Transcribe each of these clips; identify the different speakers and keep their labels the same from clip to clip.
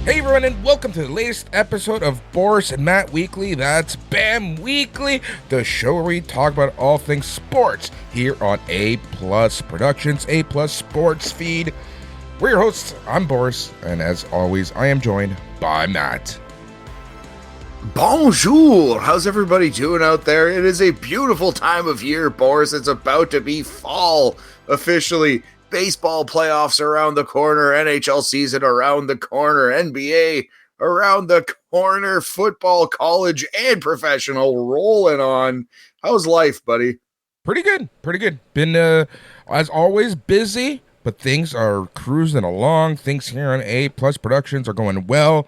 Speaker 1: Hey everyone, and welcome to the latest episode of Boris and Matt Weekly. That's BAM Weekly, the show where we talk about all things sports here on A Plus Productions, A Plus Sports Feed. We're your hosts. I'm Boris, and as always, I am joined by Matt.
Speaker 2: Bonjour! How's everybody doing out there? It is a beautiful time of year, Boris. It's about to be fall officially. Baseball playoffs around the corner, NHL season around the corner, NBA around the corner, football, college, and professional rolling on. How's life, buddy?
Speaker 1: Pretty good. Been, as always, busy, but things are cruising along. Things here on A Plus Productions are going well.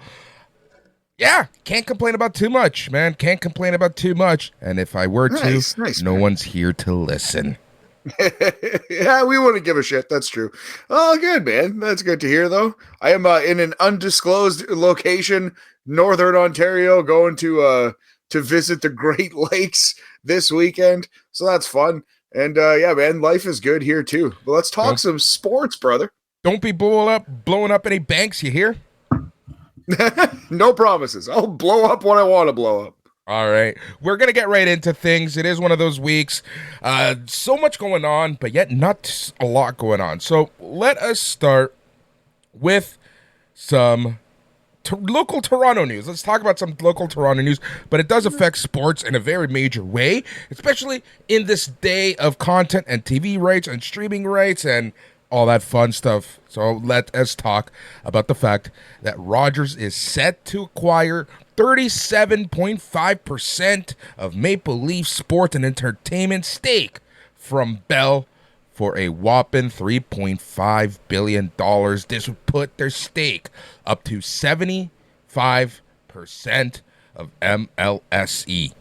Speaker 1: Yeah, can't complain about too much, man. Can't complain about too much. And if I were to, no one's here to listen.
Speaker 2: Yeah, we wouldn't give a shit. That's true. Oh, good, man. That's good to hear, though. I am in an undisclosed location, Northern Ontario, going to visit the Great Lakes this weekend. So that's fun. And yeah, man, life is good here too. But let's talk some sports, brother.
Speaker 1: Don't be blowing up any banks, you hear?
Speaker 2: No promises. I'll blow up what I want to blow up.
Speaker 1: All right. We're going to get right into things. It is one of those weeks. So much going on, but yet not a lot going on. So let us start with some local Toronto news. Let's talk about some local Toronto news, but it does affect sports in a very major way, especially in this day of content and TV rights and streaming rights and all that fun stuff. So let us talk about the fact that Rogers is set to acquire 37.5% of Maple Leaf Sports and Entertainment stake from Bell for a whopping $3.5 billion. This would put their stake up to 75% of MLSE.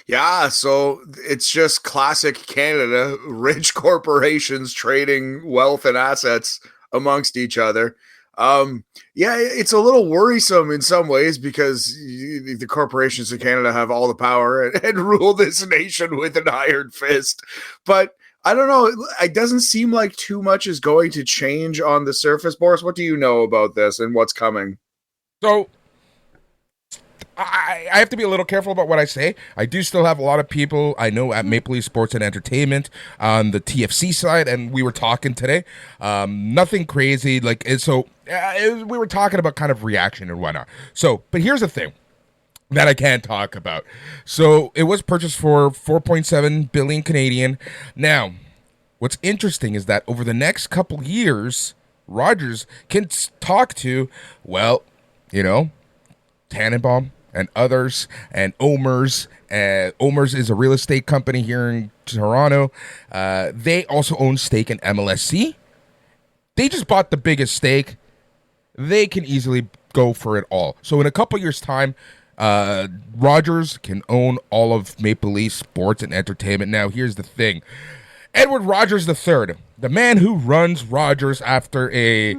Speaker 2: Yeah, so it's just classic Canada, rich corporations trading wealth and assets amongst each other. Yeah, it's a little worrisome in some ways because the corporations in Canada have all the power and rule this nation with an iron fist. But I don't know. It doesn't seem like too much is going to change on the surface. Boris, what do you know about this and what's coming?
Speaker 1: So I have to be a little careful about what I say. I do still have a lot of people I know at Maple Leaf Sports and Entertainment on the TFC side, and we were talking today. Nothing crazy. We were talking about kind of reaction and whatnot. So, but here's the thing that I can't talk about. So it was purchased for 4.7 billion Canadian. Now, what's interesting is that over the next couple years, Rogers can talk to, Tannenbaum and others, and Omers. Omers is a real estate company here in Toronto. They also own stake in MLSE. They just bought the biggest stake. They can easily go for it all. So in a couple years' time, Rogers can own all of Maple Leaf Sports and Entertainment. Now, here's the thing. Edward Rogers III, the man who runs Rogers after a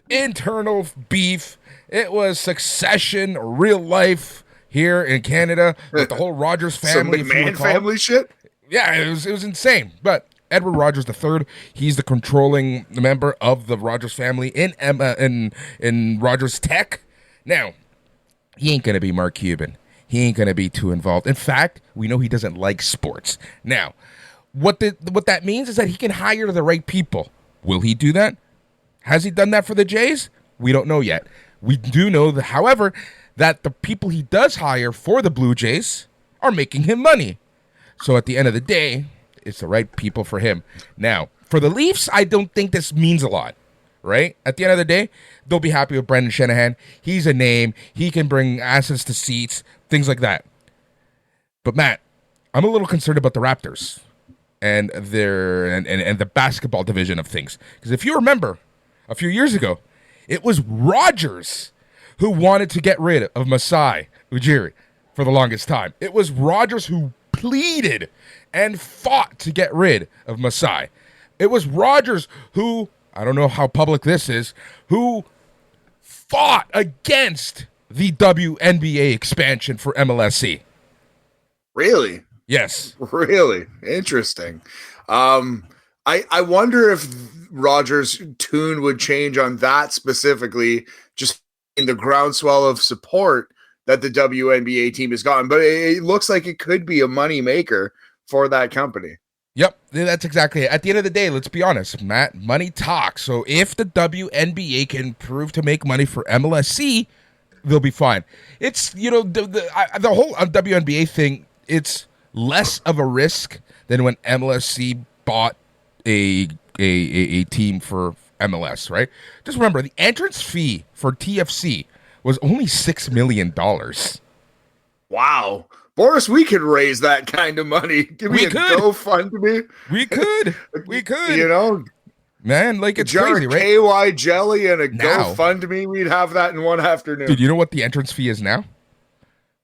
Speaker 1: internal beef. It was Succession, real life here in Canada with the whole Rogers family.
Speaker 2: Some McMahon family shit?
Speaker 1: Yeah, it was insane. But Edward Rogers III, he's the controlling member of the Rogers family in Rogers Tech. Now, he ain't going to be Mark Cuban. He ain't going to be too involved. In fact, we know he doesn't like sports. Now, what that means is that he can hire the right people. Will he do that? Has he done that for the Jays? We don't know yet. We do know, however, that the people he does hire for the Blue Jays are making him money. So at the end of the day, it's the right people for him. Now, for the Leafs, I don't think this means a lot, right? At the end of the day, they'll be happy with Brendan Shanahan. He's a name. He can bring assets to seats, things like that. But Matt, I'm a little concerned about the Raptors and the basketball division of things. Because if you remember, a few years ago, it was Rogers who wanted to get rid of Masai Ujiri for the longest time. It was Rogers who pleaded and fought to get rid of Masai. It was Rogers who, I don't know how public this is, who fought against the WNBA expansion for MLSE.
Speaker 2: Really?
Speaker 1: Yes.
Speaker 2: Really? Interesting. I wonder if Rogers' tune would change on that specifically, just in the groundswell of support that the WNBA team has gotten. But it looks like it could be a money maker for that company.
Speaker 1: Yep, that's exactly it. At the end of the day, let's be honest, Matt, money talks. So if the WNBA can prove to make money for MLSE, they'll be fine. It's, the whole WNBA thing, it's less of a risk than when MLSE bought a team for MLS, right? Just remember, the entrance fee for TFC was only $6 million.
Speaker 2: Wow. Boris, we could raise that kind of money. Give me a GoFundMe.
Speaker 1: We could. Man, like, it's crazy, right?
Speaker 2: KY jelly and a GoFundMe, we'd have that in one afternoon.
Speaker 1: Dude, you know what the entrance fee is now?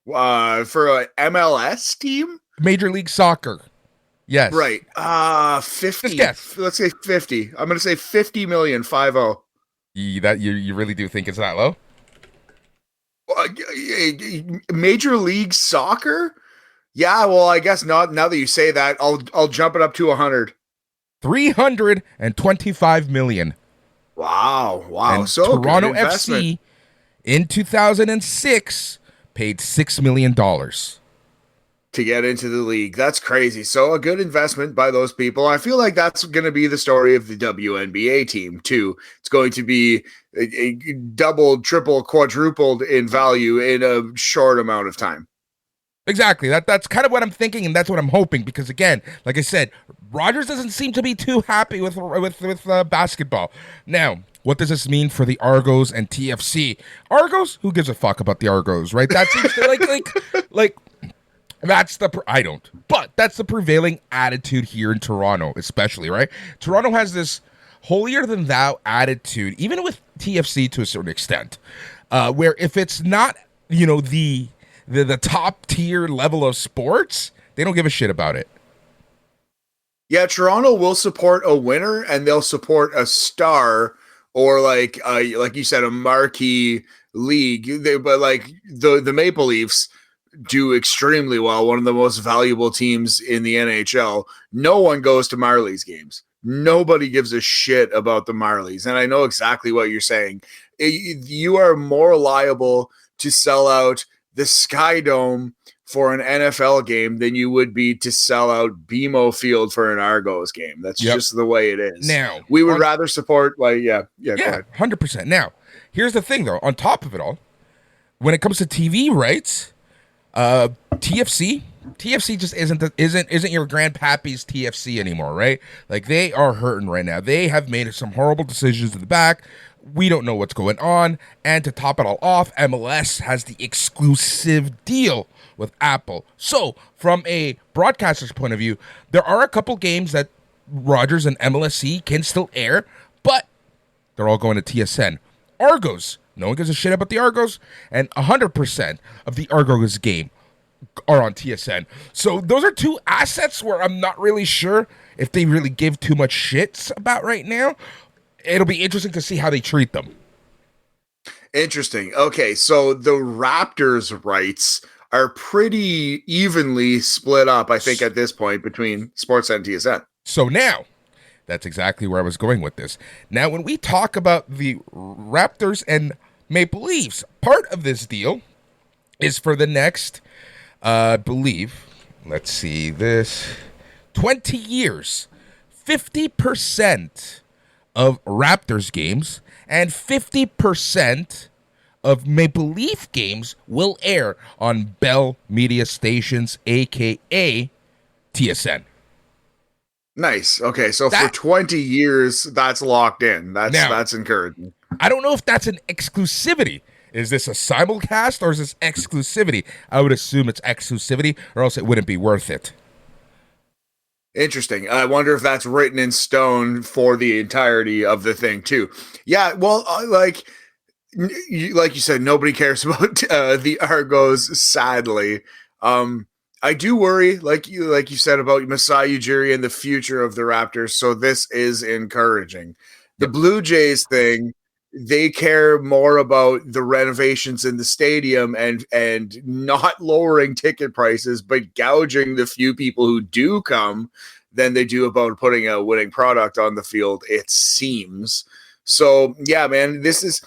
Speaker 2: For an MLS team?
Speaker 1: Major League Soccer. Yes.
Speaker 2: Right. 50.
Speaker 1: Yes.
Speaker 2: Let's say 50. I'm going to say 50 million, 50.
Speaker 1: You really do think it's that low?
Speaker 2: Major League Soccer? Yeah, well, I guess not. Now that you say that, I'll jump it up to 100.
Speaker 1: 325 million.
Speaker 2: Wow.
Speaker 1: And so Toronto FC in 2006 paid $6 million
Speaker 2: to get into the league. That's crazy. So a good investment by those people. I feel like that's going to be the story of the WNBA team too. It's going to be a doubled, triple, quadrupled in value in a short amount of time.
Speaker 1: Exactly. That's kind of what I'm thinking, and that's what I'm hoping. Because again, like I said, Rogers doesn't seem to be too happy with basketball. Now, what does this mean for the Argos and TFC? Argos? Who gives a fuck about the Argos, right? That seems to like. That's I don't, but that's the prevailing attitude here in Toronto, especially, right? Toronto has this holier than thou attitude, even with TFC to a certain extent, where if it's not, the top tier level of sports, they don't give a shit about it.
Speaker 2: Yeah, Toronto will support a winner and they'll support a star or like you said, a marquee league. But like the Maple Leafs do extremely well, one of the most valuable teams in the NHL. No one goes to Marlies games. Nobody gives a shit about the Marlies. And I know exactly what you're saying. You are more liable to sell out the Sky Dome for an NFL game than you would be to sell out BMO Field for an Argos game. That's just the way it is. Now, we would rather support, go ahead.
Speaker 1: 100%. Now, here's the thing, though. On top of it all, when it comes to TV rights, TFC just isn't your grandpappy's TFC anymore, right? Like, they are hurting right now. They have made some horrible decisions in the back. We don't know what's going on. And to top it all off, MLS has the exclusive deal with Apple. So, from a broadcaster's point of view, there are a couple games that Rogers and MLSE can still air, but they're all going to TSN. Argos, no one gives a shit about the Argos, and 100% of the Argos game are on TSN. So those are two assets where I'm not really sure if they really give too much shits about right now. It'll be interesting to see how they treat them.
Speaker 2: Interesting. Okay, so the Raptors' rights are pretty evenly split up, I think, at this point between Sports and TSN.
Speaker 1: So now, that's exactly where I was going with this. Now, when we talk about the Raptors and Maple Leafs, part of this deal is for the next, believe, let's see this, 20 years, 50% of Raptors games and 50% of Maple Leaf games will air on Bell Media Stations, a.k.a. TSN.
Speaker 2: Nice. Okay, so for 20 years, that's locked in. That's encouraging.
Speaker 1: I don't know if that's an exclusivity. Is this a simulcast or is this exclusivity? I would assume it's exclusivity, or else it wouldn't be worth it.
Speaker 2: Interesting. I wonder if that's written in stone for the entirety of the thing, too. Yeah, well, like you said, nobody cares about the Argos, sadly. I do worry, like you said, about Masai Ujiri and the future of the Raptors, so this is encouraging. The Blue Jays thing, they care more about the renovations in the stadium and not lowering ticket prices, but gouging the few people who do come. than they do about putting a winning product on the field, it seems. So yeah, man, this is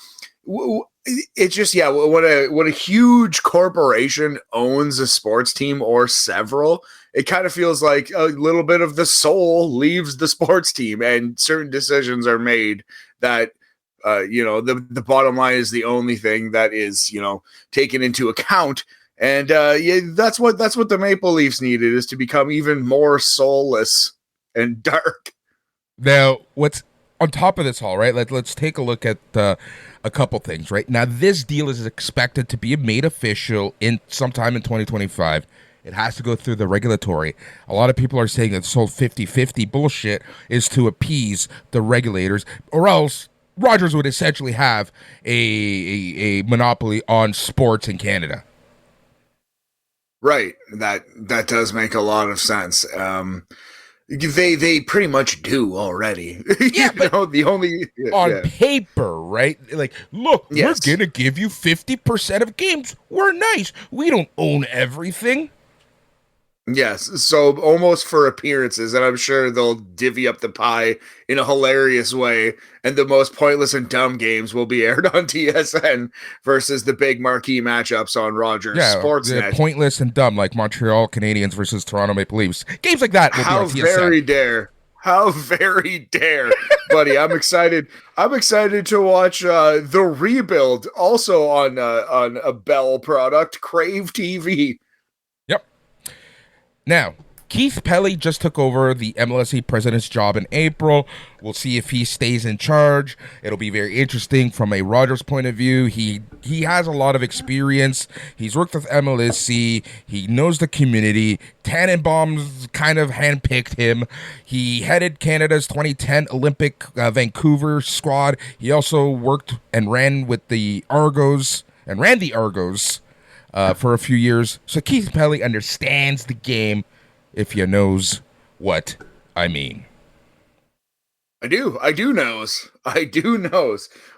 Speaker 2: it's just, yeah, when a huge corporation owns a sports team or several, it kind of feels like a little bit of the soul leaves the sports team, and certain decisions are made that the bottom line is the only thing that is, taken into account. And that's what the Maple Leafs needed, is to become even more soulless and dark.
Speaker 1: Now, what's on top of this all, right? Let's take a look at a couple things, right? Now, this deal is expected to be made official in sometime in 2025. It has to go through the regulatory. A lot of people are saying that this whole 50-50 bullshit is to appease the regulators, or else Rogers would essentially have a monopoly on sports in Canada.
Speaker 2: Right. That does make a lot of sense. They pretty much do already.
Speaker 1: Yeah, but on
Speaker 2: yeah.
Speaker 1: paper, right? Like, look,
Speaker 2: Yes.
Speaker 1: we're gonna give you 50% of games. We're nice. We don't own everything.
Speaker 2: Yes, so almost for appearances, and I'm sure they'll divvy up the pie in a hilarious way, and the most pointless and dumb games will be aired on TSN versus the big marquee matchups on Rogers Sportsnet.
Speaker 1: Pointless and dumb, like Montreal Canadiens versus Toronto Maple Leafs. Games like that will be on TSN.
Speaker 2: How very dare, buddy! I'm excited. I'm excited to watch the rebuild, also on a Bell product, Crave TV.
Speaker 1: Now, Keith Pelly just took over the MLSE president's job in April. We'll see if he stays in charge. It'll be very interesting from a Rogers point of view. He has a lot of experience. He's worked with MLSE. He knows the community. Tannenbaum's kind of handpicked him. He headed Canada's 2010 Olympic Vancouver squad. He also worked and ran the Argos for a few years. So Keith Pelly understands the game, if you knows what I mean.
Speaker 2: I do knows.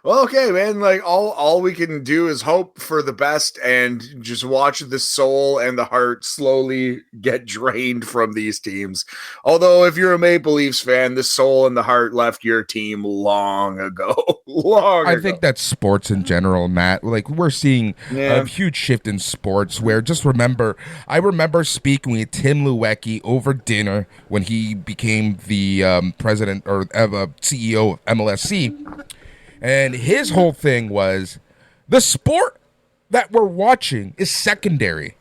Speaker 2: Well, okay, man, like all we can do is hope for the best and just watch the soul and the heart slowly get drained from these teams. Although if you're a Maple Leafs fan, the soul and the heart left your team long ago. I
Speaker 1: think that's sports in general, Matt. Like, we're seeing a huge shift in sports where, I remember speaking with Tim Lewicki over dinner when he became the president or CEO of MLSE. And his whole thing was, the sport that we're watching is secondary.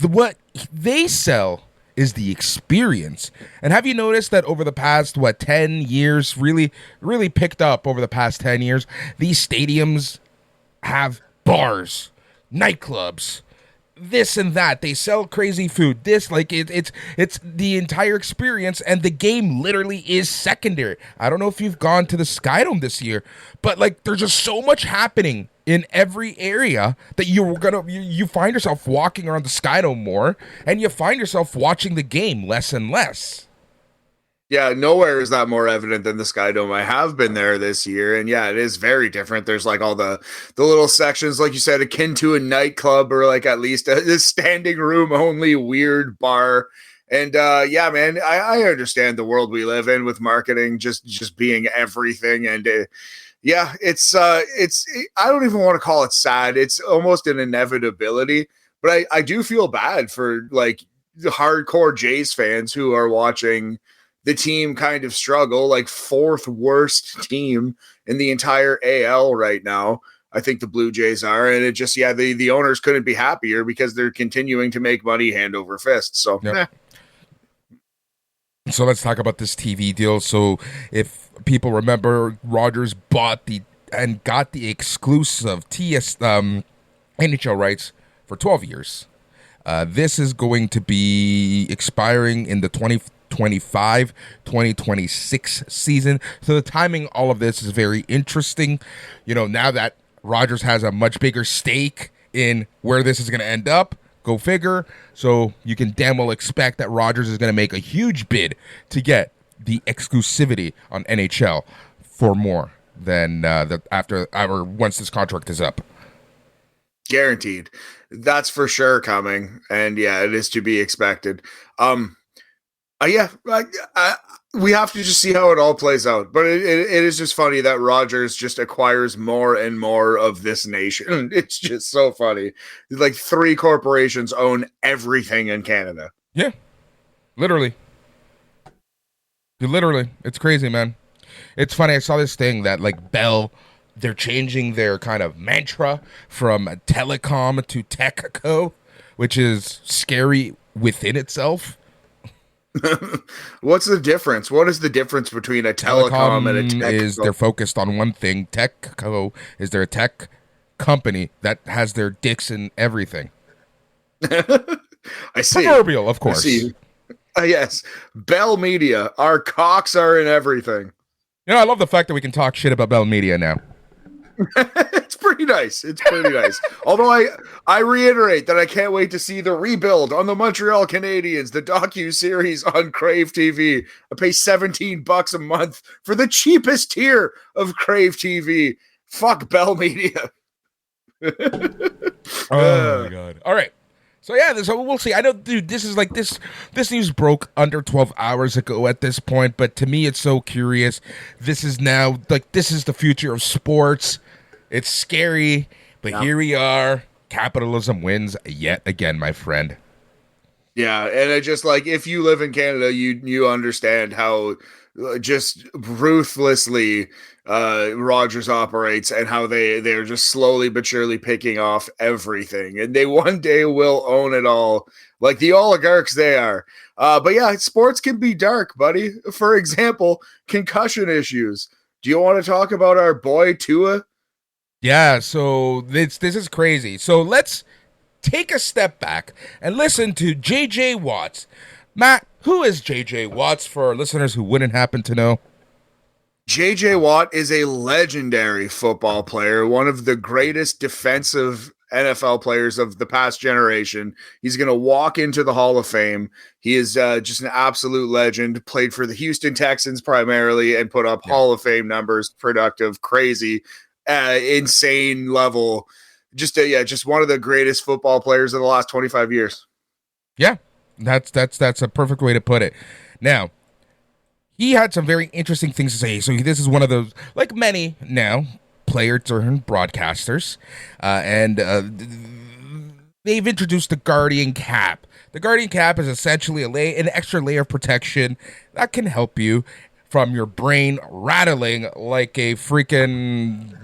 Speaker 1: What they sell is the experience. And have you noticed that over the past, 10 years, really picked up over the past 10 years, these stadiums have bars, nightclubs, this and that. They sell crazy food. It's the entire experience, and the game literally is secondary. I don't know if you've gone to the Skydome this year, but there's just so much happening in every area that you find yourself walking around the Skydome more, and you find yourself watching the game less and less.
Speaker 2: Yeah, nowhere is that more evident than the Skydome. I have been there this year, and yeah, it is very different. There's all the little sections, like you said, akin to a nightclub, or at least a standing room only weird bar. And yeah, man, I understand the world we live in with marketing just being everything. And yeah, it's I don't even want to call it sad. It's almost an inevitability. But I do feel bad for the hardcore Jays fans who are watching the team kind of struggle, fourth worst team in the entire AL right now. I think the Blue Jays are, and it just, the owners couldn't be happier because they're continuing to make money hand over fist. So,
Speaker 1: So let's talk about this TV deal. So if people remember, Rogers got the exclusive NHL rights for 12 years. This is going to be expiring in the 2025-2026 season. So the timing, all of this is very interesting. Now that Rogers has a much bigger stake in where this is going to end up, go figure. So you can damn well expect that Rogers is going to make a huge bid to get the exclusivity on NHL for more than once this contract is up.
Speaker 2: Guaranteed. That's for sure coming. And yeah, it is to be expected. Yeah, we have to just see how it all plays out. But it is just funny that Rogers just acquires more and more of this nation. It's just so funny. Like 3 corporations own everything in Canada.
Speaker 1: Yeah, literally. Literally. It's crazy, man. It's funny. I saw this thing that like Bell, they're changing their kind of mantra from telecom to techco, which is scary within itself.
Speaker 2: What's the difference? What is the difference between a telecom and a
Speaker 1: Telecom
Speaker 2: tech?
Speaker 1: is they're focused on one thing. Techco is they're a tech company that has their dicks in everything.
Speaker 2: I see.
Speaker 1: Proverbial, of course.
Speaker 2: I see. Yes. Bell Media. Our cocks are in everything.
Speaker 1: You know, I love the fact that we can talk shit about Bell Media now.
Speaker 2: It's pretty nice. It's pretty nice. Although I reiterate that I can't wait to see the rebuild on the Montreal Canadiens, the docu-series on Crave TV. I pay $17 a month for the cheapest tier of Crave TV. Fuck Bell Media.
Speaker 1: Oh my god. All right. So yeah, so we'll see. I know, dude, this is like this news broke under 12 hours ago at this point, but to me it's so curious. This is now like this is the future of sports. It's scary, but here we are. Capitalism wins yet again, my friend.
Speaker 2: Yeah, and I just like if you live in Canada, you understand how just ruthlessly Rogers operates and how they're just slowly but surely picking off everything, and they one day will own it all, like the oligarchs they are. But yeah, sports can be dark, buddy. For example, concussion issues. Do you want to talk about our boy Tua?
Speaker 1: Yeah, so this is crazy. So let's take a step back and listen to JJ Watts. Matt, who is JJ Watts for our listeners who wouldn't happen to know?
Speaker 2: JJ Watt is a legendary football player, one of the greatest defensive NFL players of the past generation. He's going to walk into the Hall of Fame. He is just an absolute legend, played for the Houston Texans primarily and put up Hall of Fame numbers, productive, crazy, insane level. Just one of the greatest football players of the last 25 years.
Speaker 1: Yeah, that's a perfect way to put it. Now, he had some very interesting things to say. So this is one of those, like many now, players turned broadcasters, and they've introduced the Guardian Cap. The Guardian Cap is essentially an extra layer of protection that can help you from your brain rattling like a freaking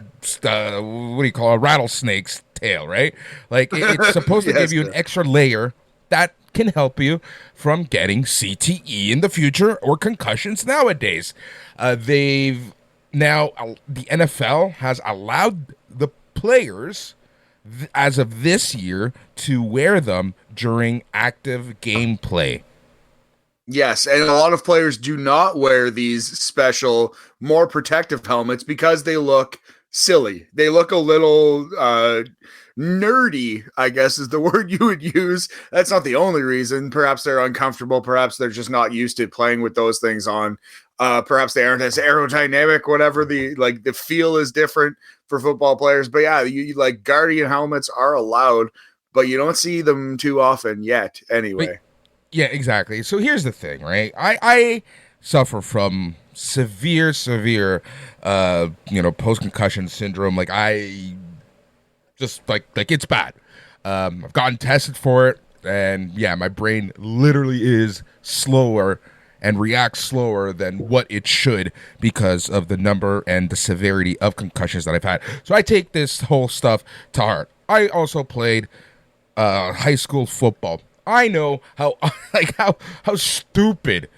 Speaker 1: what do you call a rattlesnake's tail, right? Like it's supposed to give you an extra layer that can help you from getting CTE in the future or concussions nowadays. The NFL has allowed the players as of this year to wear them during active gameplay.
Speaker 2: Yes, and a lot of players do not wear these special, more protective helmets because they look silly. They look a little nerdy, I guess is the word you would use. That's not the only reason. Perhaps they're uncomfortable. Perhaps they're just not used to playing with those things on. Perhaps they aren't as aerodynamic, whatever. The feel is different for football players. But yeah, you like Guardian helmets are allowed, but you don't see them too often yet anyway.
Speaker 1: Yeah, exactly. So here's the thing, right? I suffer from severe post-concussion syndrome. Like I just like it's bad. I've gotten tested for it, and yeah, my brain literally is slower and reacts slower than what it should because of the number and the severity of concussions that I've had. So I take this whole stuff to heart. I also played high school football. I know how stupidly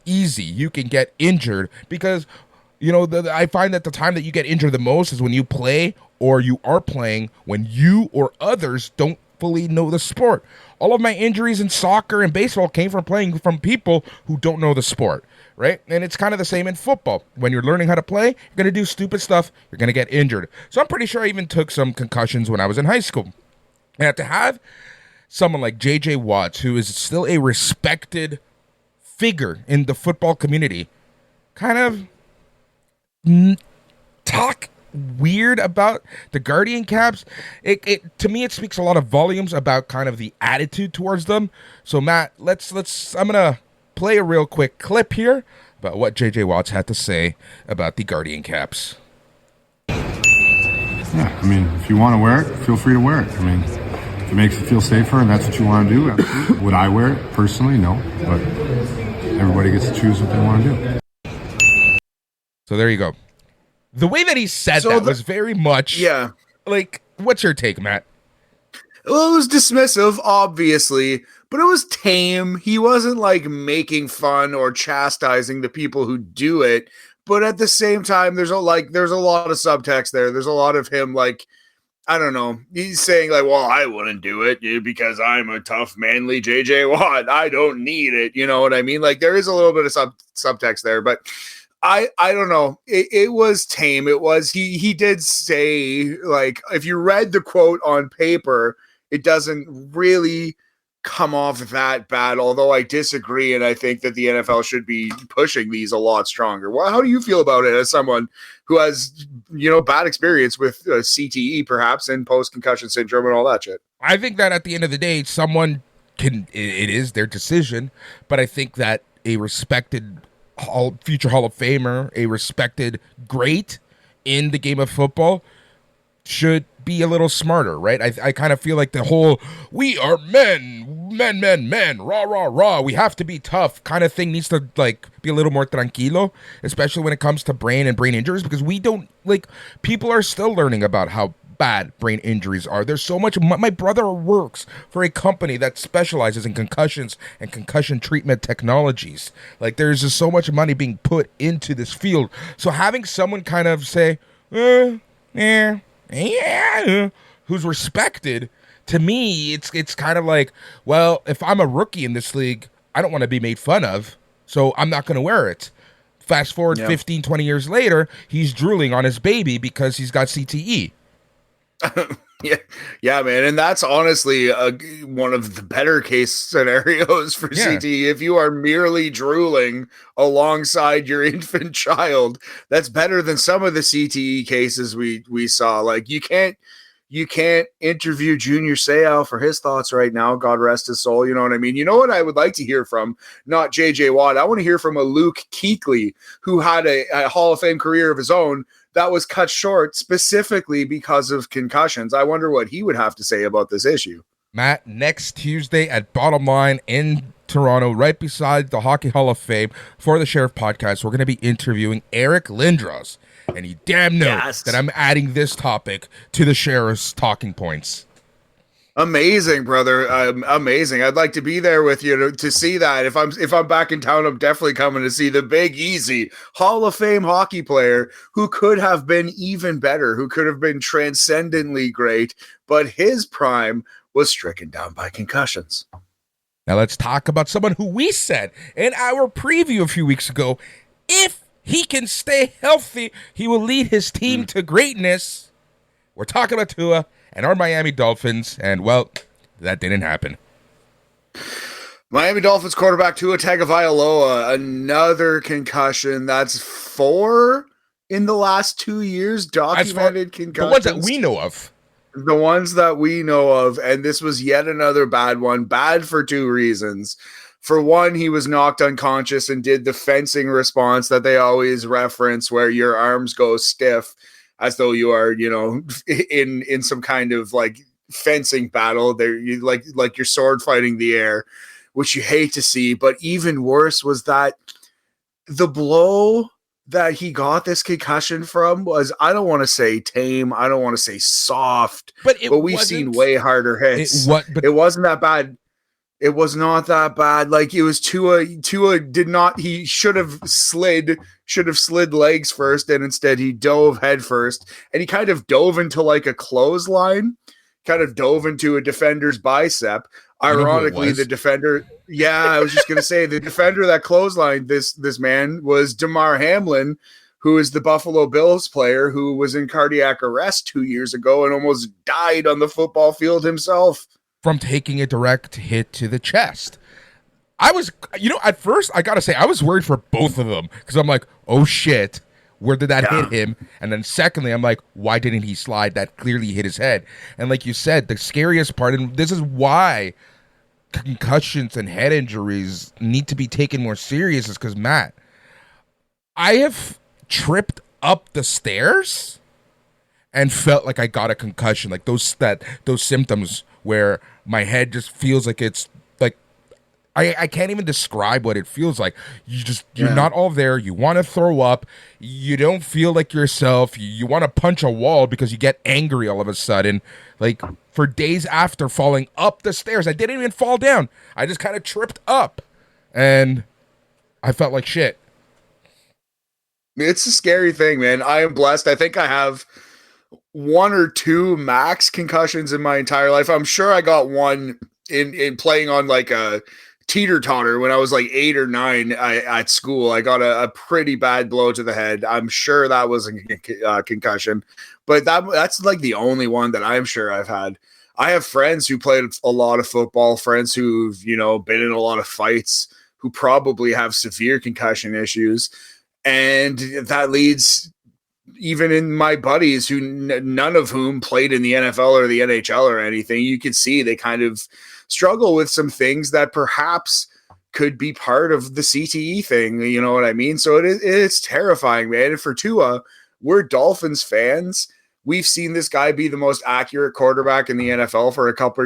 Speaker 1: easy you can get injured because, I find that the time that you get injured the most is when you play or you are playing when you or others don't fully know the sport. All of my injuries in soccer and baseball came from playing from people who don't know the sport, right? And it's kind of the same in football. When you're learning how to play, you're going to do stupid stuff, you're going to get injured. So I'm pretty sure I even took some concussions when I was in high school. And to have someone like JJ Watts, who is still a respected figure in the football community, kind of talk weird about the Guardian Caps, it to me it speaks a lot of volumes about kind of the attitude towards them. So Matt, I'm gonna play a real quick clip here about what J.J. Watts had to say about the Guardian caps.
Speaker 3: Yeah, I mean, if you want to wear it, feel free to wear it. I mean, if it makes you feel safer and that's what you want to do, absolutely. Would I wear it personally? No, but everybody gets to choose what they want to do.
Speaker 1: So there you go. The way that he said that was very much, like, what's your take, Matt?
Speaker 2: Well, it was dismissive, obviously, but it was tame. He wasn't like making fun or chastising the people who do it. But at the same time, there's a lot of subtext there. There's a lot of him, like, I don't know. He's saying like, well, I wouldn't do it because I'm a tough, manly JJ Watt. I don't need it. You know what I mean? Like, there is a little bit of subtext there, but I don't know. It was tame. It was, he did say, like, if you read the quote on paper, it doesn't really come off that bad, although I disagree, and I think that the NFL should be pushing these a lot stronger. Well, how do you feel about it as someone who has, bad experience with CTE, perhaps, and post-concussion syndrome and all that shit?
Speaker 1: I think that at the end of the day, someone it is their decision, but I think that a respected future Hall of Famer, a respected great in the game of football should be a little smarter, right? I kind of feel like the whole "we are men, rah, rah, rah, we have to be tough" kind of thing needs to like be a little more tranquilo, especially when it comes to brain and brain injuries, because we don't, like, people are still learning about how bad brain injuries are. There's so much. My brother works for a company that specializes in concussions and concussion treatment technologies. Like, there's just so much money being put into this field. So having someone kind of say, who's respected, to me, it's kind of like, well, if I'm a rookie in this league, I don't want to be made fun of, so I'm not going to wear it. Fast forward 15, 20 years later, he's drooling on his baby because he's got CTE.
Speaker 2: Yeah, man, and that's honestly one of the better case scenarios for CTE. If you are merely drooling alongside your infant child, that's better than some of the CTE cases we saw. Like, you can't interview Junior Seau for his thoughts right now. God rest his soul. You know what I mean? You know what I would like to hear from? Not JJ Watt. I want to hear from a Luke Kuechly, who had a Hall of Fame career of his own that was cut short specifically because of concussions. I wonder what he would have to say about this issue.
Speaker 1: Matt, next Tuesday at Bottom Line in Toronto, right beside the Hockey Hall of Fame, for the Sheriff Podcast, we're going to be interviewing Eric Lindros. And you damn know that I'm adding this topic to the Sheriff's talking points.
Speaker 2: Amazing, brother. Amazing. I'd like to be there with you to see that. If I'm back in town, I'm definitely coming to see the Big Easy Hall of Fame hockey player who could have been even better, who could have been transcendently great, but his prime was stricken down by concussions.
Speaker 1: Now let's talk about someone who we said in our preview a few weeks ago, if he can stay healthy, he will lead his team to greatness. We're talking about Tua and our Miami Dolphins, and, well, that didn't happen.
Speaker 2: Miami Dolphins quarterback Tua Tagovailoa, another concussion. That's 4 in the last 2 years, documented concussions.
Speaker 1: The ones that we know of.
Speaker 2: The ones that we know of, and this was yet another bad one. Bad for 2 reasons. For one, he was knocked unconscious and did the fencing response that they always reference, where your arms go stiff as though you are, in some kind of like fencing battle. There, you like you're sword fighting the air, which you hate to see. But even worse was that the blow that he got this concussion from was, I don't want to say tame, I don't want to say soft, but we've seen way harder hits. It wasn't that bad. It was not that bad. Like, it was Tua did not, he should have slid legs first, and instead he dove head first, and he kind of dove into like a clothesline, kind of dove into a defender's bicep. Ironically, the defender, I was just going to say, the defender that clotheslined this man was Damar Hamlin, who is the Buffalo Bills player who was in cardiac arrest 2 years ago and almost died on the football field himself
Speaker 1: from taking a direct hit to the chest. I was, at first, I gotta say, I was worried for both of them, because I'm like, oh shit, where did that hit him? And then secondly, I'm like, why didn't he slide? That clearly hit his head. And like you said, the scariest part, and this is why concussions and head injuries need to be taken more serious is because, Matt, I have tripped up the stairs and felt like I got a concussion, like those symptoms where my head just feels like it's like I can't even describe what it feels like. You're not all there. You want to throw up. You don't feel like yourself. You want to punch a wall because you get angry all of a sudden. Like for days after falling up the stairs, I didn't even fall down. I just kind of tripped up, and I felt like shit.
Speaker 2: It's a scary thing, man. I am blessed. I think I have 1 or 2 max concussions in my entire life. I'm sure I got one in playing on like a teeter-totter when I was like 8 or 9 at school. I got a pretty bad blow to the head. I'm sure that was a concussion, but that's like the only one that I'm sure I've had. I have friends who played a lot of football, friends who've, been in a lot of fights, who probably have severe concussion issues. And that leads even in my buddies who none of whom played in the NFL or the NHL or anything, you can see they kind of struggle with some things that perhaps could be part of the CTE thing. You know what I mean? So it's terrifying, man. And for Tua, we're Dolphins fans. We've seen this guy be the most accurate quarterback in the NFL for a couple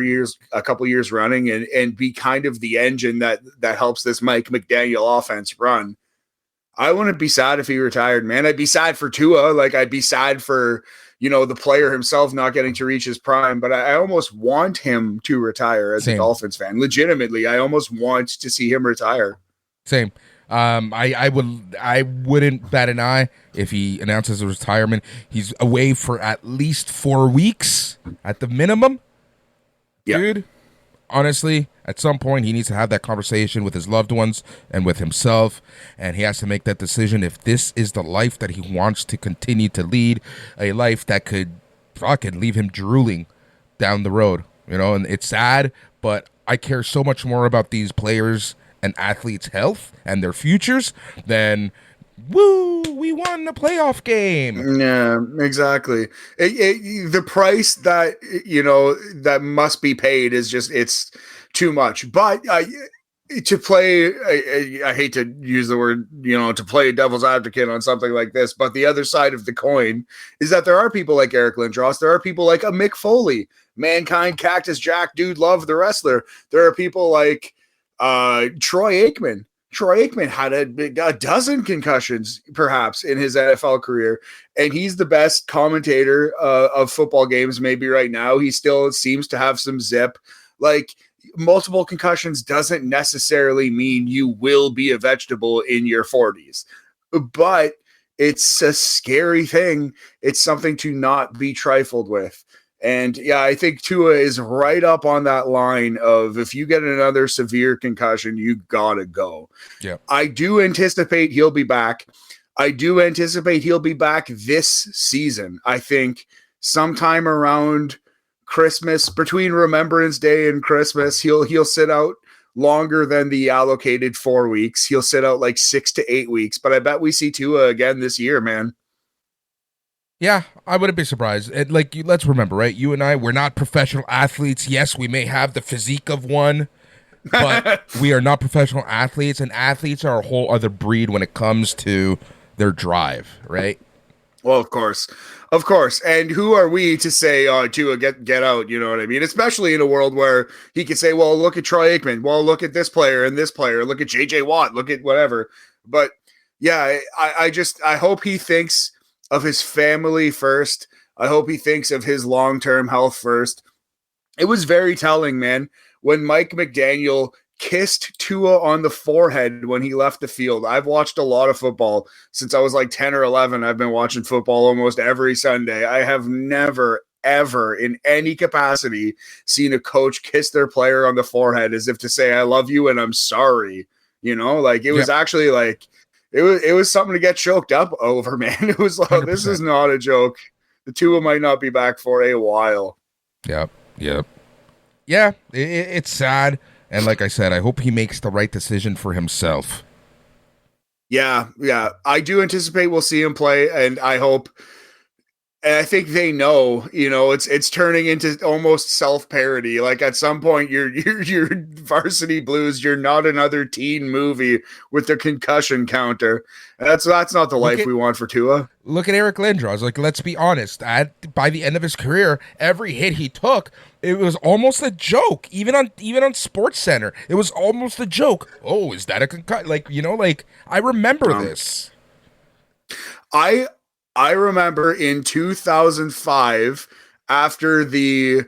Speaker 2: years running and be kind of the engine that helps this Mike McDaniel offense run. I wouldn't be sad if he retired, man. I'd be sad for Tua. Like, I'd be sad for, the player himself not getting to reach his prime, but I almost want him to retire as a Dolphins fan. Legitimately, I almost want to see him retire.
Speaker 1: Same. I wouldn't bat an eye if he announces his retirement. He's away for at least 4 weeks at the minimum. Yep. Dude, honestly, at some point he needs to have that conversation with his loved ones and with himself, and he has to make that decision if this is the life that he wants to continue to lead, a life that could fucking leave him drooling down the road. And it's sad, but I care so much more about these players and athletes' health and their futures than we won the playoff game.
Speaker 2: Yeah, exactly. The price that that must be paid is just, it's too much. But to play, I hate to use the word, to play devil's advocate on something like this, but the other side of the coin is that there are people like Eric Lindros. There are people like a Mick Foley, Mankind, Cactus Jack, Dude Love, the wrestler. There are people like Troy Aikman. Troy Aikman had a dozen concussions, perhaps, in his NFL career, and he's the best commentator of football games maybe right now. He still seems to have some zip. Like, multiple concussions doesn't necessarily mean you will be a vegetable in your 40s, but it's a scary thing. It's something to not be trifled with. And yeah, I think Tua is right up on that line of, if you get another severe concussion, you gotta go.
Speaker 1: Yeah,
Speaker 2: I do anticipate he'll be back. I do anticipate he'll be back this season. I think sometime around Christmas, between Remembrance Day and Christmas, he'll sit out longer than the allocated 4 weeks. He'll sit out like 6 to 8 weeks, but I bet we see Tua again this year, man.
Speaker 1: Yeah, I wouldn't be surprised. Let's remember, right? You and I, we're not professional athletes. Yes, we may have the physique of one, but we are not professional athletes, and athletes are a whole other breed when it comes to their drive, right?
Speaker 2: Well, of course. And who are we to say, Tua, get out? You know what I mean? Especially in a world where he could say, well, look at Troy Aikman. Well, look at this player and this player. Look at JJ Watt. Look at whatever. But yeah, I hope he thinks of his family first. I hope he thinks of his long-term health first. It was very telling, man, when Mike McDaniel kissed Tua on the forehead when he left the field. I've watched a lot of football since I was like 10 or 11. I've been watching football almost every Sunday. I have never, ever in any capacity seen a coach kiss their player on the forehead as if to say, I love you and I'm sorry. It was actually like, It was something to get choked up over, man. It was like, 100%. This is not a joke. The Tua might not be back for a while.
Speaker 1: Yep. Yeah, it's sad. And like I said, I hope he makes the right decision for himself.
Speaker 2: Yeah. I do anticipate we'll see him play, and I hope And I think they know, it's turning into almost self-parody. Like at some point, your Varsity Blues, you're not another teen movie with a concussion counter. That's not the life we want for Tua.
Speaker 1: Look at Eric Lindros. Like, let's be honest. By the end of his career, every hit he took, it was almost a joke. Even on Sports Center, it was almost a joke. Oh, is that a concussion? Like, I remember this.
Speaker 2: I remember in 2005, after the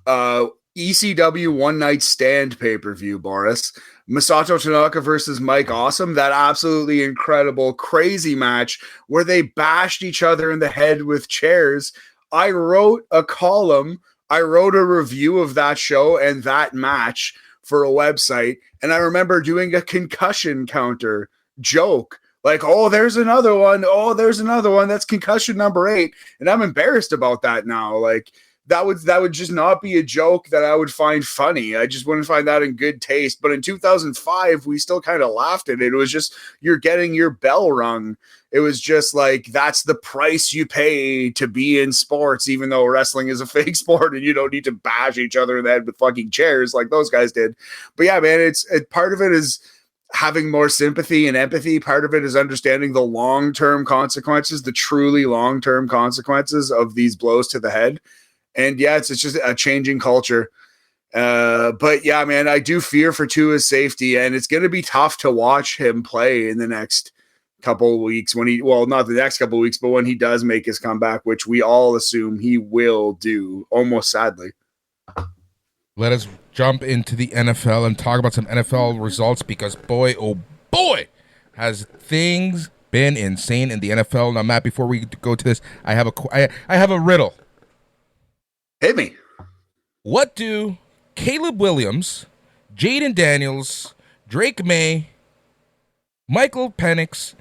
Speaker 2: ECW One Night Stand pay-per-view, Boris, Masato Tanaka versus Mike Awesome, that absolutely incredible, crazy match where they bashed each other in the head with chairs. I wrote a column, I wrote a review of that show and that match for a website, and I remember doing a concussion counter joke. Like, oh, there's another one. Oh, there's another one. That's concussion number 8. And I'm embarrassed about that now. Like, that would just not be a joke that I would find funny. I just wouldn't find that in good taste. But in 2005, we still kind of laughed at it. It was just, you're getting your bell rung. It was just like, that's the price you pay to be in sports, even though wrestling is a fake sport and you don't need to bash each other in the head with fucking chairs like those guys did. But yeah, man, part of it is having more sympathy and empathy. Part of it is understanding the long-term consequences, the truly long-term consequences of these blows to the head. And yeah, it's just a changing culture. But yeah, man, I do fear for Tua's safety, and it's going to be tough to watch him play in the next couple of weeks not the next couple of weeks, but when he does make his comeback, which we all assume he will do, almost sadly.
Speaker 1: Let us jump into the NFL and talk about some NFL results because boy, oh boy, has things been insane in the NFL. Now, Matt, before we go to this, I have a riddle.
Speaker 2: Hit me.
Speaker 1: What do Caleb Williams, Jaden Daniels, Drake May, Michael Penix,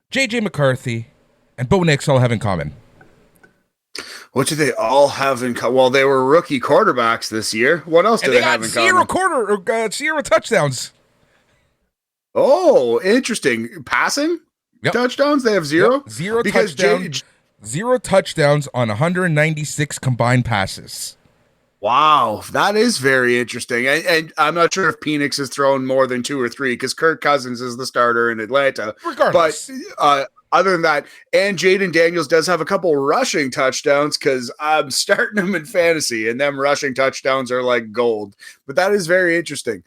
Speaker 1: JJ McCarthy, and Bo Nix all have in common?
Speaker 2: What do they all have in common? Well, they were rookie quarterbacks this year. What else do they have in common?
Speaker 1: Zero touchdowns.
Speaker 2: Oh, interesting. Passing touchdowns? They have zero?
Speaker 1: Yep. Zero touchdowns on 196 combined passes.
Speaker 2: Wow, that is very interesting. And I'm not sure if Penix has thrown more than 2 or 3 because Kirk Cousins is the starter in Atlanta.
Speaker 1: Regardless.
Speaker 2: But other than that, and Jaden Daniels does have a couple rushing touchdowns because I'm starting him in fantasy, and them rushing touchdowns are like gold. But that is very interesting.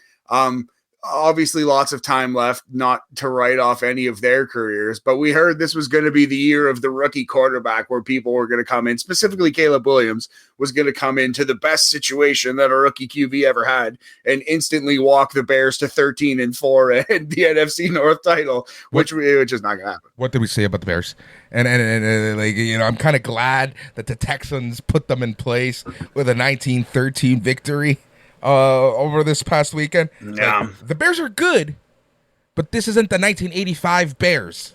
Speaker 2: Obviously, lots of time left not to write off any of their careers, but we heard this was going to be the year of the rookie quarterback where people were going to come in, specifically Caleb Williams was going to come into the best situation that a rookie QB ever had and instantly walk the Bears to 13-4 and the NFC North title, which is not going to happen.
Speaker 1: What did we say about the Bears? And I'm kind of glad that the Texans put them in place with a 19-13 victory over this past weekend.
Speaker 2: Yeah.
Speaker 1: The Bears are good, but this isn't the 1985 Bears.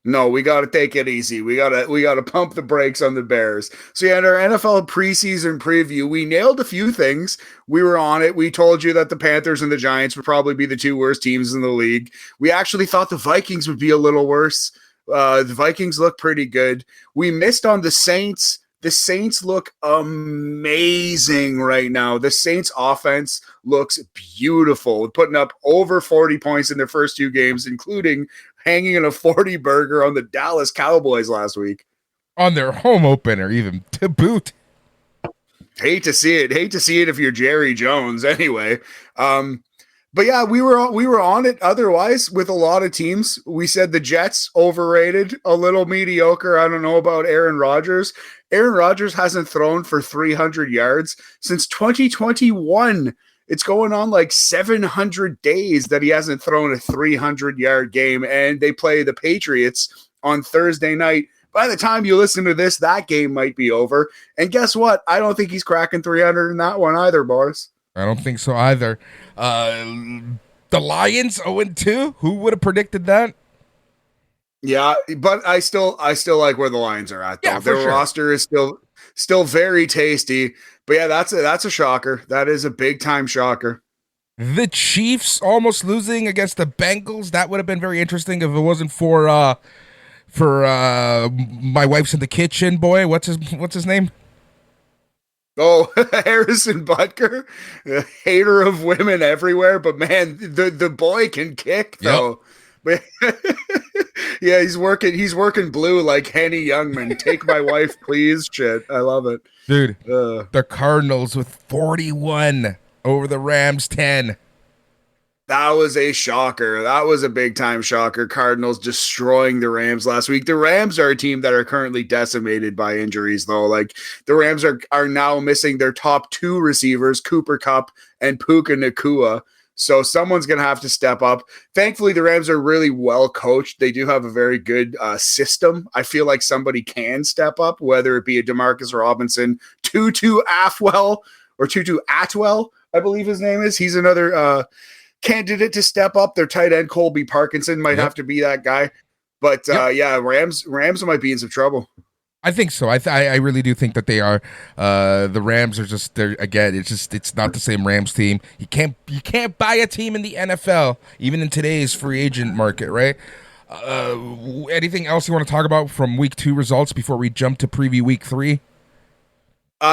Speaker 2: No, we got to take it easy. We got to pump the brakes on the Bears. So yeah, in our NFL preseason preview, we nailed a few things. We were on it. We told you that the Panthers and the Giants would probably be the 2 worst teams in the league. We actually thought the Vikings would be a little worse. The Vikings look pretty good. We missed on the Saints. The Saints look amazing right now. The Saints offense looks beautiful, putting up over 40 points in their first 2 games, including hanging in a 40 burger on the Dallas Cowboys last week.
Speaker 1: On their home opener, even to boot.
Speaker 2: Hate to see it if you're Jerry Jones anyway. But yeah, we were on it otherwise with a lot of teams. We said the Jets overrated, a little mediocre. I don't know about Aaron Rodgers. Aaron Rodgers hasn't thrown for 300 yards since 2021. It's going on like 700 days that he hasn't thrown a 300-yard game, and they play the Patriots on Thursday night. By the time you listen to this, that game might be over. And guess what? I don't think he's cracking 300 in that one either, Boris.
Speaker 1: I don't think so either. The Lions 0-2. Who would have predicted that?
Speaker 2: Yeah, but I still like where the Lions are at. Though.
Speaker 1: Yeah,
Speaker 2: their roster is still very tasty. But yeah, that's a shocker. That is a big time shocker.
Speaker 1: The Chiefs almost losing against the Bengals. That would have been very interesting if it wasn't for for my wife's in the kitchen boy. What's his name?
Speaker 2: Oh, Harrison Butker, a hater of women everywhere, but man, the boy can kick though. Yep. Yeah, he's working blue like Henny Youngman. Take my wife, please. Shit, I love it,
Speaker 1: dude. The Cardinals with 41 over the Rams 10.
Speaker 2: That was a shocker. That was a big time shocker. Cardinals destroying the Rams last week. The Rams are a team that are currently decimated by injuries, though. Like the Rams are now missing their top 2 receivers, Cooper Kupp and Puka Nacua. So someone's going to have to step up. Thankfully, the Rams are really well coached. They do have a very good system. I feel like somebody can step up, whether it be a DeMarcus Robinson, Tutu Atwell, I believe his name is. He's another candidate to step up. Their tight end Colby Parkinson might have to be that guy. But yeah, Rams might be in some trouble.
Speaker 1: I think so. I really do think that they are. The Rams are just there again. It's not the same Rams team. You can't buy a team in the NFL, even in today's free agent market, right? Anything else you want to talk about from week 2 results before we jump to preview week 3?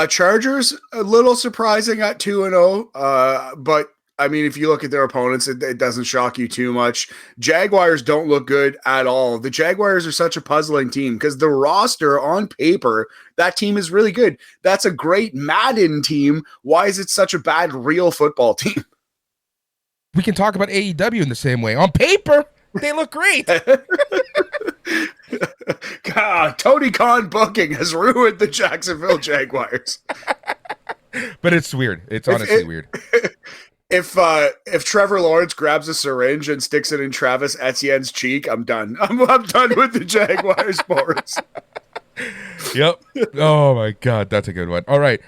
Speaker 2: Chargers a little surprising at 2-0, but I mean, if you look at their opponents, it doesn't shock you too much. Jaguars don't look good at all. The Jaguars are such a puzzling team because the roster on paper, that team is really good. That's a great Madden team. Why is it such a bad real football team?
Speaker 1: We can talk about AEW in the same way. On paper, they look great.
Speaker 2: God, Tony Khan booking has ruined the Jacksonville Jaguars.
Speaker 1: But it's weird. It's honestly weird.
Speaker 2: If Trevor Lawrence grabs a syringe and sticks it in Travis Etienne's cheek, I'm done. I'm done with the Jaguars, Boris.
Speaker 1: Yep. Oh my God, that's a good one. All right,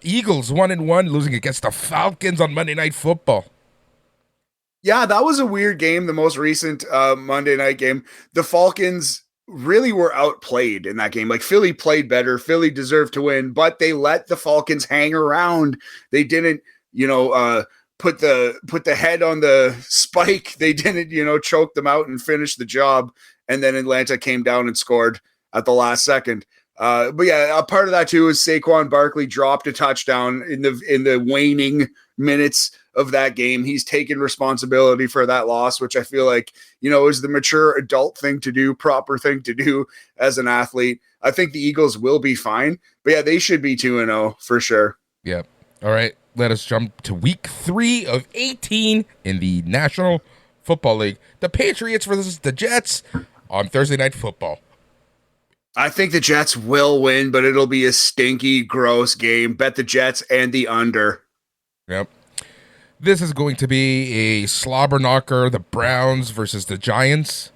Speaker 1: Eagles 1-1, losing against the Falcons on Monday Night Football.
Speaker 2: Yeah, that was a weird game. The most recent Monday night game, the Falcons really were outplayed in that game. Like Philly played better. Philly deserved to win, but they let the Falcons hang around. They didn't, put the head on the spike. They didn't, choke them out and finish the job. And then Atlanta came down and scored at the last second. But yeah, a part of that too is Saquon Barkley dropped a touchdown in the waning minutes of that game. He's taken responsibility for that loss, which I feel like, is the mature adult thing to do, proper thing to do as an athlete. I think the Eagles will be fine, but yeah, they should be 2-0 for sure.
Speaker 1: Yeah. All right. Let us jump to week 3 of 18 in the National Football League. The Patriots versus the Jets on Thursday Night Football.
Speaker 2: I think the Jets will win, but it'll be a stinky, gross game. Bet the Jets and the under.
Speaker 1: Yep. This is going to be a slobber knocker, the Browns versus the Giants.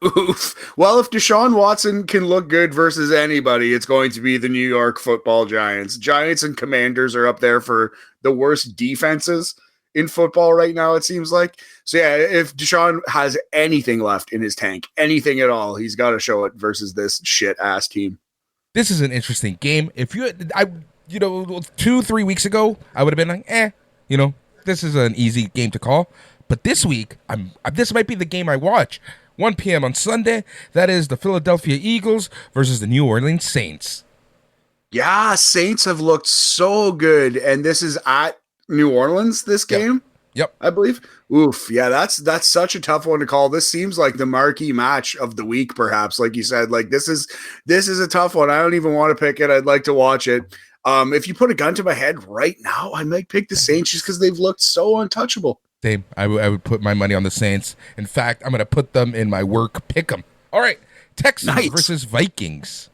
Speaker 2: Oof. Well, if Deshaun Watson can look good versus anybody, it's going to be the New York Football Giants. Giants and Commanders are up there for the worst defenses in football right now, it seems like. So yeah, if Deshaun has anything left in his tank, anything at all, he's got to show it versus this shit-ass team.
Speaker 1: This is an interesting game. If 2-3 weeks ago, I would have been like, this is an easy game to call. But this week, this might be the game I watch. 1 p.m. on Sunday. That is the Philadelphia Eagles versus the New Orleans Saints.
Speaker 2: Yeah, Saints have looked so good, and this is at New Orleans, this game?
Speaker 1: Yep.
Speaker 2: I believe. Oof, yeah, that's such a tough one to call. This seems like the marquee match of the week, perhaps, like you said. Like, this is a tough one. I don't even want to pick it. I'd like to watch it. If you put a gun to my head right now, I might pick the Saints just because they've looked so untouchable.
Speaker 1: Same. I would put my money on the Saints. In fact, I'm going to put them in my work pick 'em. All right. Texans versus Vikings.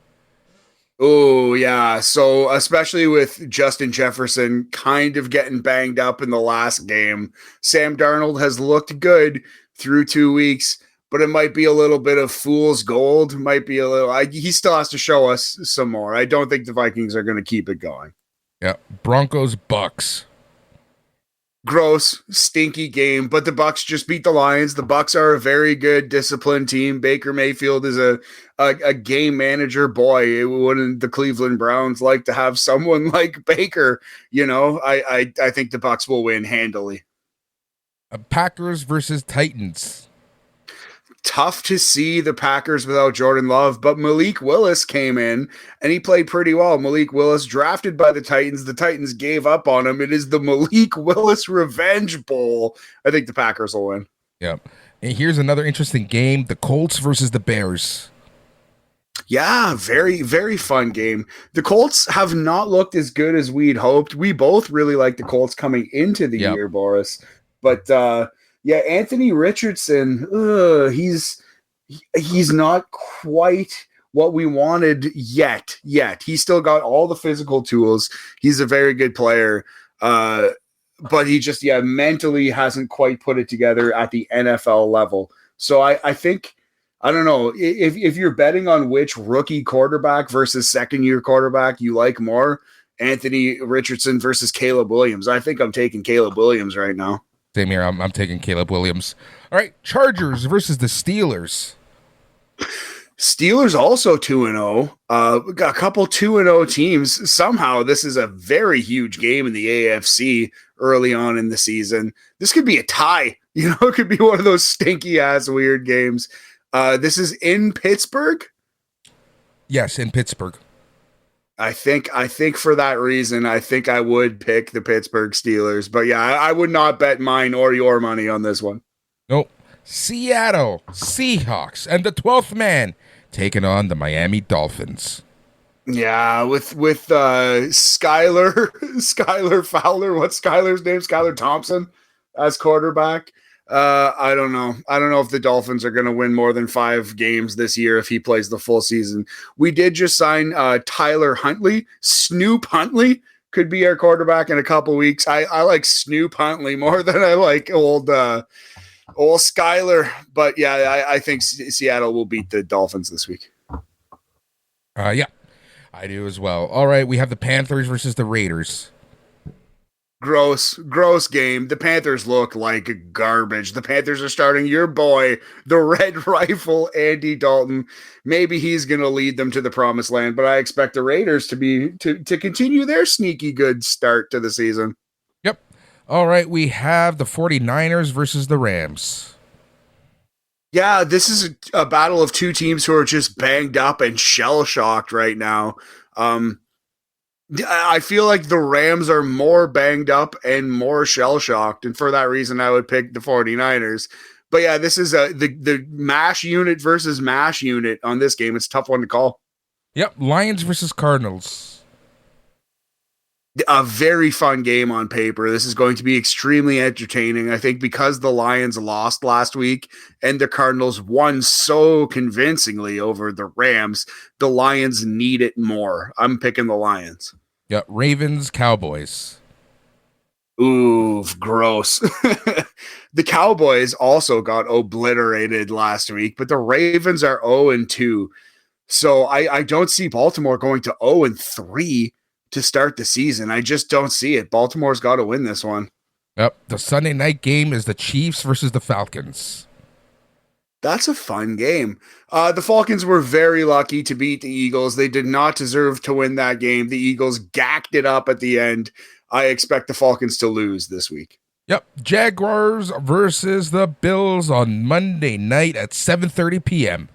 Speaker 2: Oh, yeah. So especially with Justin Jefferson kind of getting banged up in the last game, Sam Darnold has looked good through 2 weeks, but it might be a little bit of fool's gold. He still has to show us some more. I don't think the Vikings are going to keep it going.
Speaker 1: Yeah. Broncos, Bucks.
Speaker 2: Gross, stinky game, but the Bucks just beat the Lions. The Bucks are a very good, disciplined team. Baker Mayfield is a game manager. Boy, wouldn't the Cleveland Browns like to have someone like Baker? I think the Bucks will win handily.
Speaker 1: Packers versus Titans.
Speaker 2: tough to see the Packers without Jordan Love, but Malik Willis came in and he played pretty well. Malik Willis drafted by the Titans. The Titans gave up on him. It is the Malik Willis Revenge Bowl. I think the Packers will win.
Speaker 1: Yep. And here's another interesting game, the Colts versus the Bears.
Speaker 2: Yeah, very, very fun game. The Colts have not looked as good as we'd hoped. We both really like the Colts coming into the year, Boris. But yeah, Anthony Richardson, he's not quite what we wanted yet. He's still got all the physical tools. He's a very good player. But he just, mentally hasn't quite put it together at the NFL level. So I think, I don't know, if you're betting on which rookie quarterback versus second-year quarterback you like more, Anthony Richardson versus Caleb Williams. I think I'm taking Caleb Williams right now.
Speaker 1: Same here. I'm taking Caleb Williams. All right, Chargers versus the Steelers.
Speaker 2: Steelers also 2-0. We got a couple 2-0 teams. Somehow this is a very huge game in the AFC early on in the season. This could be a tie. It could be one of those stinky-ass weird games. This is in Pittsburgh?
Speaker 1: Yes, in Pittsburgh.
Speaker 2: I think for that reason, I think I would pick the Pittsburgh Steelers. But yeah, I would not bet mine or your money on this one.
Speaker 1: Nope. Seattle Seahawks and the 12th man taking on the Miami Dolphins.
Speaker 2: Yeah, with Skylar Fowler. What's Skylar's name? Skylar Thompson as quarterback. I don't know. I don't know if the Dolphins are going to win more than 5 games this year if he plays the full season. We did just sign Tyler Huntley. Snoop Huntley could be our quarterback in a couple weeks. I like Snoop Huntley more than I like old Skylar. But yeah, I think Seattle will beat the Dolphins this week.
Speaker 1: Yeah, I do as well. All right, we have the Panthers versus the Raiders.
Speaker 2: Gross game. The Panthers look like garbage. The Panthers are starting your boy, the Red Rifle, Andy Dalton. Maybe he's going to lead them to the promised land, but I expect the Raiders to continue their sneaky good start to the season.
Speaker 1: Yep. All right, we have the 49ers versus the Rams.
Speaker 2: Yeah, this is a battle of two teams who are just banged up and shell-shocked right now. I feel like the Rams are more banged up and more shell-shocked, and for that reason, I would pick the 49ers. But yeah, this is the MASH unit versus MASH unit on this game. It's a tough one to call.
Speaker 1: Yep, Lions versus Cardinals.
Speaker 2: A very fun game on paper. This is going to be extremely entertaining. I think because the Lions lost last week and the Cardinals won so convincingly over the Rams, the Lions need it more. I'm picking the Lions.
Speaker 1: Yeah, Ravens, Cowboys.
Speaker 2: Ooh, gross. The Cowboys also got obliterated last week, but the Ravens are 0-2. So I don't see Baltimore going to 0-3 to start the season. I just don't see it. Baltimore's got to win this one.
Speaker 1: Yep. The Sunday night game is the Chiefs versus the Falcons.
Speaker 2: That's a fun game. The Falcons were very lucky to beat the Eagles. They did not deserve to win that game. The Eagles gacked it up at the end. I expect the Falcons to lose this week.
Speaker 1: Yep. Jaguars versus the Bills on Monday night at 7:30 p.m.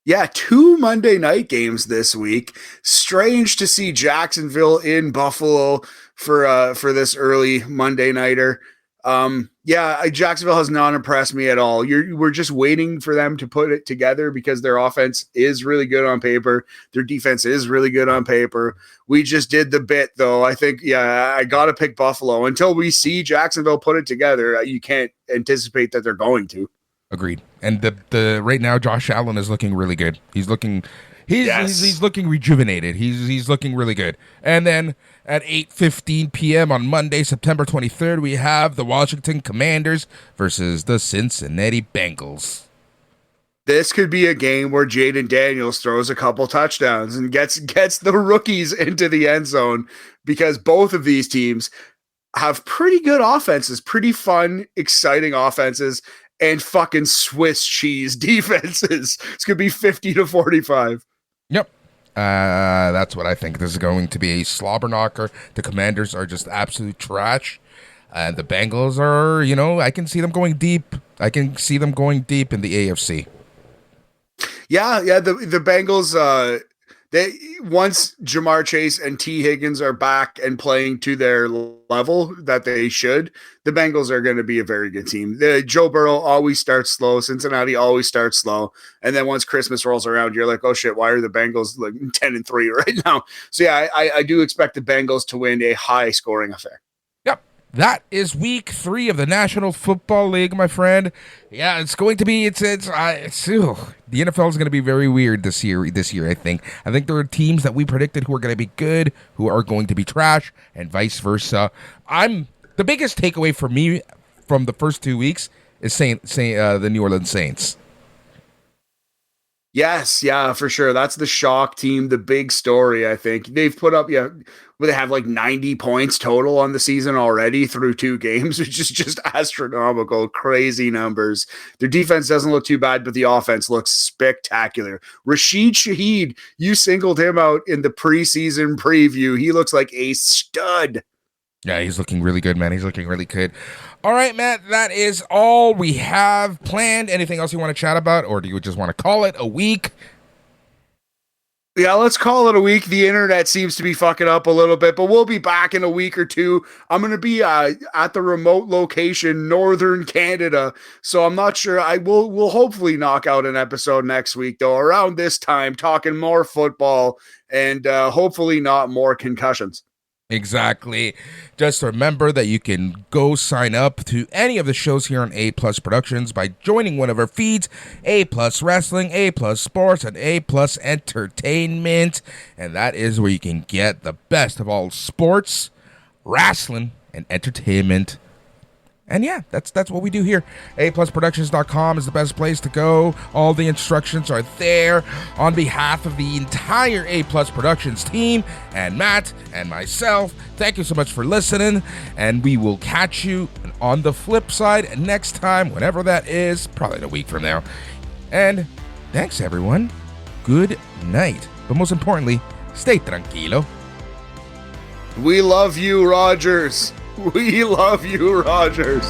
Speaker 2: Yeah, 2 Monday night games this week. Strange to see Jacksonville in Buffalo for this early Monday nighter. Jacksonville has not impressed me at all. We're just waiting for them to put it together because their offense is really good on paper. Their defense is really good on paper. We just did the bit, though. I think, I got to pick Buffalo. Until we see Jacksonville put it together, you can't anticipate that they're going to.
Speaker 1: Agreed. And the right now, Josh Allen is looking really good. He's looking rejuvenated. He's looking really good. And then at 8:15 p.m. on Monday, September 23rd, we have the Washington Commanders versus the Cincinnati Bengals.
Speaker 2: This could be a game where Jaden Daniels throws a couple touchdowns and gets the rookies into the end zone, because both of these teams have pretty good offenses, pretty fun, exciting offenses, and fucking Swiss cheese defenses. It's going to be 50-45.
Speaker 1: Yep. That's what I think. This is going to be a slobber knocker. The Commanders are just absolute trash. The Bengals are, you know, I can see them going deep. I can see them going deep in the AFC.
Speaker 2: Yeah. The Bengals, they once Jamar Chase and T. Higgins are back and playing to their level that they should, the Bengals are going to be a very good team. Joe Burrow always starts slow. Cincinnati always starts slow. And then once Christmas rolls around, you're like, oh shit, why are the Bengals like 10-3 right now? So yeah, I do expect the Bengals to win a high scoring affair.
Speaker 1: That is week 3 of the National Football League, my friend. Yeah, it's going to be, the NFL is going to be very weird this year, I think. I think there are teams that we predicted who are going to be good, who are going to be trash, and vice versa. The biggest takeaway for me from the first 2 weeks is the New Orleans Saints.
Speaker 2: Yes, yeah, for sure. That's the shock team, the big story, I think. They've put up, they have like 90 points total on the season already through 2 games, which is just astronomical, crazy numbers. Their defense doesn't look too bad, but the offense looks spectacular. Rashid Shaheed, you singled him out in the preseason preview. He looks like a stud.
Speaker 1: Yeah, he's looking really good, man. He's looking really good. All right, Matt, that is all we have planned. Anything else you want to chat about, or do you just want to call it a week?
Speaker 2: Yeah, let's call it a week. The internet seems to be fucking up a little bit, but we'll be back in a week or 2. I'm going to be at the remote location, Northern Canada, so I'm not sure. We'll hopefully knock out an episode next week, though, around this time, talking more football and hopefully not more concussions.
Speaker 1: Exactly. Just remember that you can go sign up to any of the shows here on A Plus Productions by joining one of our feeds, A Plus Wrestling, A Plus Sports, and A Plus Entertainment. And that is where you can get the best of all sports, wrestling, and entertainment. And yeah, that's what we do here. aplusproductions.com is the best place to go. All the instructions are there. On behalf of the entire A Plus Productions team and Matt and myself, thank you so much for listening. And we will catch you on the flip side next time, whenever that is, probably in a week from now. And thanks, everyone. Good night. But most importantly, stay tranquilo.
Speaker 2: We love you, Rogers. We love you, Rogers.